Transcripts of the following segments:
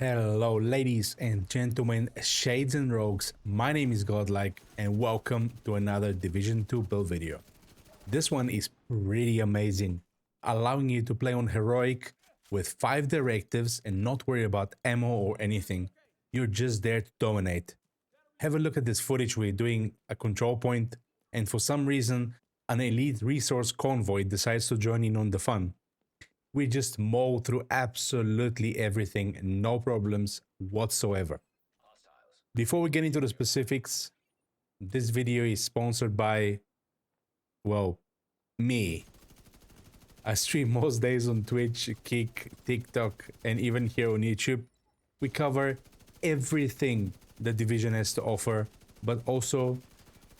Hello, ladies and gentlemen, shades and rogues. My name is Godlike, and welcome to another Division 2 build video. This one is pretty amazing, allowing you to play on heroic with 5 directives and not worry about ammo or anything. You're just there to dominate. Have a look at this footage. We're doing a control point, and for some reason, an elite resource convoy decides to join in on the fun. We just mow through absolutely everything, no problems whatsoever. Before we get into the specifics, this video is sponsored by, well, me. I stream most days on Twitch, Kick, TikTok, and even here on YouTube. We cover everything the Division has to offer, but also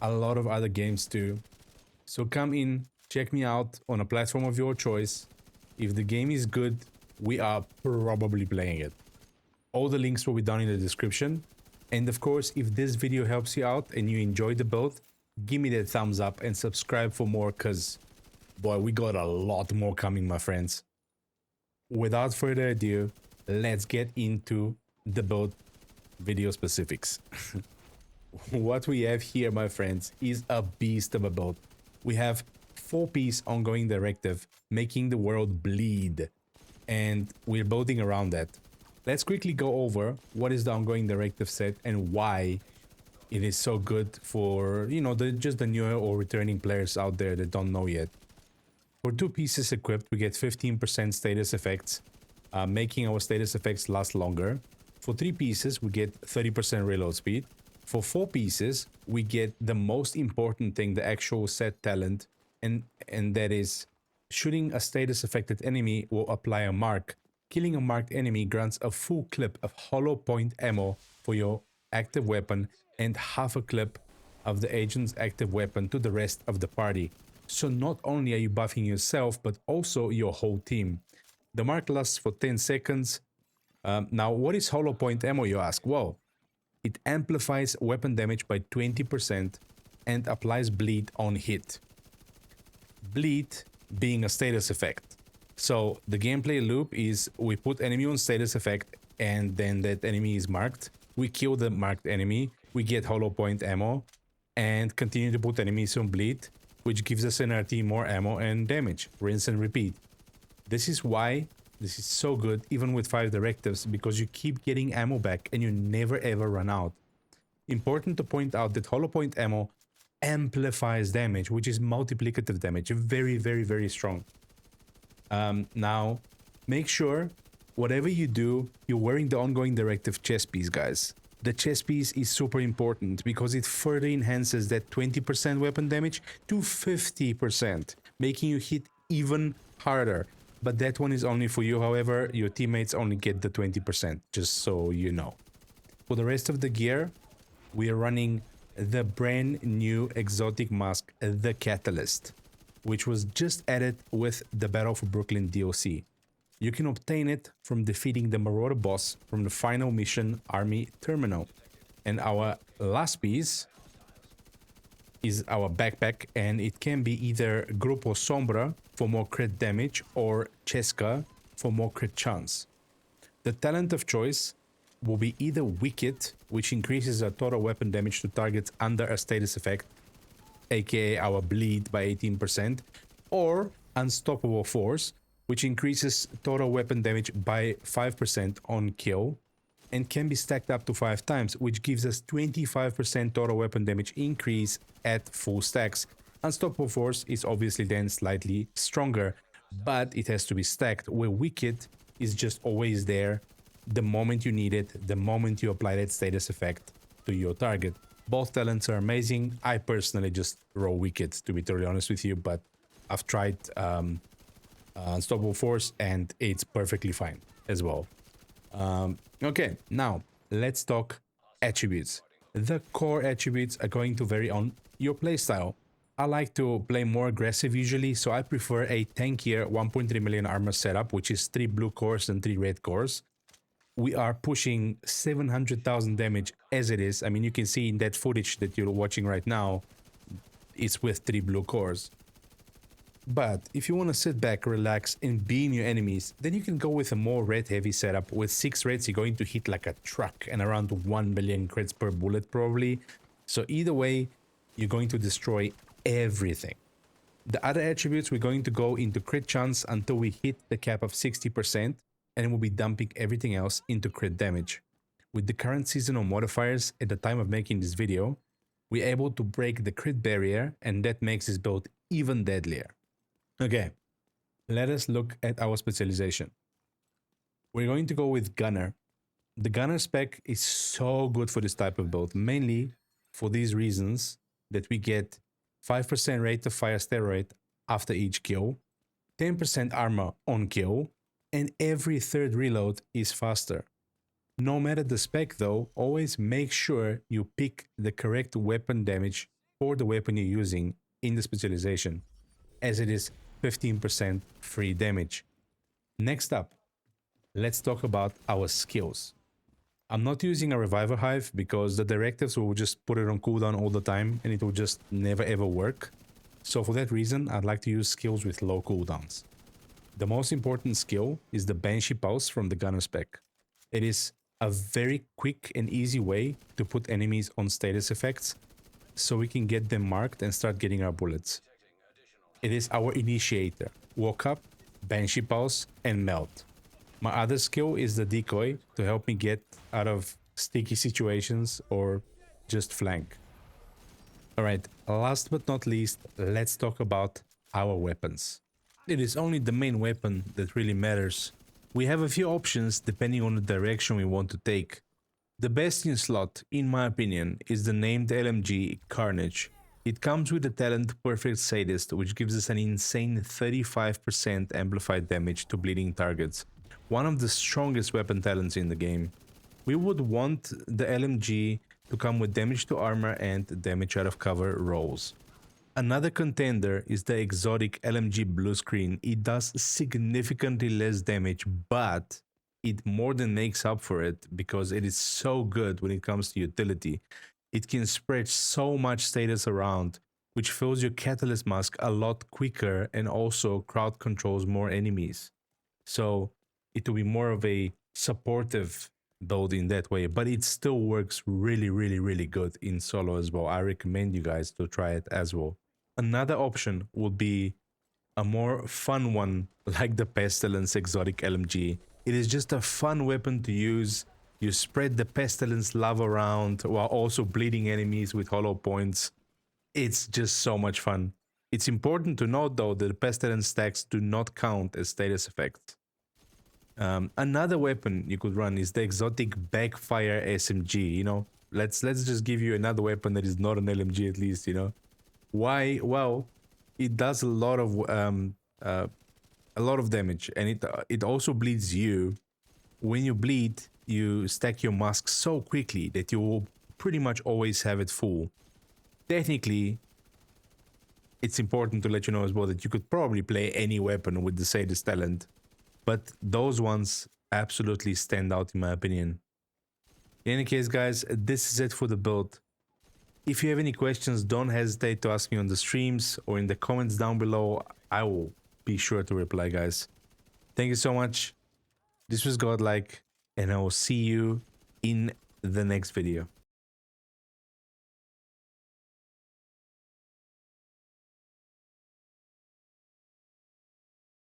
a lot of other games too. So come in, check me out on a platform of your choice. If the game is good, we are probably playing it. All the links will be down in the description. And of course, if this video helps you out and you enjoyed the build, give me that thumbs up and subscribe for more, because, boy, we got a lot more coming, my friends. Without further ado, let's get into the build video specifics. What we have here, my friends, is a beast of a build. We have 4-piece ongoing directive, making the world bleed, and we're building around that. Let's quickly go over what is the ongoing directive set and why it is so good for, you know, just the newer or returning players out there that don't know yet. For 2 pieces equipped, we get 15% status effects, making our status effects last longer. For 3 pieces, we get 30% reload speed. For 4 pieces, we get the most important thing, the actual set talent, and that is shooting a status affected enemy will apply a mark. Killing a marked enemy grants a full clip of hollow point ammo for your active weapon and half a clip of the agent's active weapon to the rest of the party. So not only are you buffing yourself, but also your whole team. The mark lasts for 10 seconds. Now, what is hollow point ammo, you ask? Well, it amplifies weapon damage by 20% and applies bleed on hit. Bleed being a status effect. So the gameplay loop is we put enemy on status effect and then that enemy is marked. We kill the marked enemy, we get hollow point ammo and continue to put enemies on bleed, which gives us in our team more ammo and damage. Rinse and repeat. This is why this is so good even with 5 directives, because you keep getting ammo back and you never ever run out. Important to point out that hollow point ammo amplifies damage, which is multiplicative damage. Very, very, very strong. Now, make sure whatever you do, you're wearing the ongoing directive chest piece, guys. The chest piece is super important because it further enhances that 20% weapon damage to 50%, making you hit even harder. But that one is only for you, however, your teammates only get the 20%, just so you know. For the rest of the gear, we are running the brand new exotic mask, the Catalyst, which was just added with the Battle for Brooklyn DLC. You can obtain it from defeating the Marauder boss from the final mission Army Terminal. And our last piece is our backpack, and it can be either Grupo Sombra for more crit damage or Cheska for more crit chance. The talent of choice will be either Wicked, which increases our total weapon damage to targets under a status effect, aka our bleed by 18%, or Unstoppable Force, which increases total weapon damage by 5% on kill, and can be stacked up to 5 times, which gives us 25% total weapon damage increase at full stacks. Unstoppable Force is obviously then slightly stronger, but it has to be stacked, where Wicked is just always there the moment you need it, the moment you apply that status effect to your target. Both talents are amazing. I personally just roll Wicked, to be totally honest with you, but I've tried Unstoppable Force and it's perfectly fine as well. Okay, now let's talk attributes. The core attributes are going to vary on your playstyle. I like to play more aggressive usually, so I prefer a tankier 1.3 million armor setup, which is 3 blue cores and 3 red cores. We are pushing 700,000 damage as it is. I mean, you can see in that footage that you're watching right now, it's with 3 blue cores. But if you want to sit back, relax, and beam your enemies, then you can go with a more red heavy setup. With 6 reds, you're going to hit like a truck and around 1 billion crits per bullet probably. So either way, you're going to destroy everything. The other attributes, we're going to go into crit chance until we hit the cap of 60%, and we'll be dumping everything else into crit damage. With the current seasonal modifiers at the time of making this video, we're able to break the crit barrier, and that makes this build even deadlier. Okay, let us look at our specialization. We're going to go with Gunner. The Gunner spec is so good for this type of build, mainly for these reasons that we get 5% rate of fire steroid after each kill, 10% armor on kill, and every third reload is faster. No matter the spec though, always make sure you pick the correct weapon damage for the weapon you're using in the specialization, as it is 15% free damage. Next up, let's talk about our skills. I'm not using a Reviver Hive because the directives will just put it on cooldown all the time and it will just never ever work. So for that reason, I'd like to use skills with low cooldowns. The most important skill is the Banshee Pulse from the Gunner spec. It is a very quick and easy way to put enemies on status effects so we can get them marked and start getting our bullets. It is our initiator, Walk Up, Banshee Pulse, and Melt. My other skill is the Decoy to help me get out of sticky situations or just flank. Alright, last but not least, let's talk about our weapons. It is only the main weapon that really matters. We have a few options depending on the direction we want to take. The Bastion slot, in my opinion, is the named LMG Carnage. It comes with the talent Perfect Sadist, which gives us an insane 35% amplified damage to bleeding targets. One of the strongest weapon talents in the game. We would want the LMG to come with damage to armor and damage out of cover rolls. Another contender is the exotic LMG Blue Screen. It does significantly less damage, but it more than makes up for it because it is so good when it comes to utility. It can spread so much status around, which fills your Catalyst Mask a lot quicker and also crowd controls more enemies. So it will be more of a supportive build in that way, but it still works really good in solo as well. I recommend you guys to try it as well. Another option would be a more fun one like the Pestilence Exotic LMG. It is just a fun weapon to use. You spread the Pestilence love around while also bleeding enemies with hollow points. It's just so much fun. It's important to note though that the Pestilence stacks do not count as status effects. Another weapon you could run is the exotic Backfire SMG. You know, let's just give you another weapon that is not an LMG at least. You know, why? Well, it does a lot of damage, and it also bleeds you. When you bleed, you stack your mask so quickly that you will pretty much always have it full. Technically, it's important to let you know as well that you could probably play any weapon with the Sadist talent, but those ones absolutely stand out in my opinion. In any case, guys, this is it for the build. If you have any questions, don't hesitate to ask me on the streams or in the comments down below. I will be sure to reply, guys. Thank you so much. This was Godlike, and I will see you in the next video.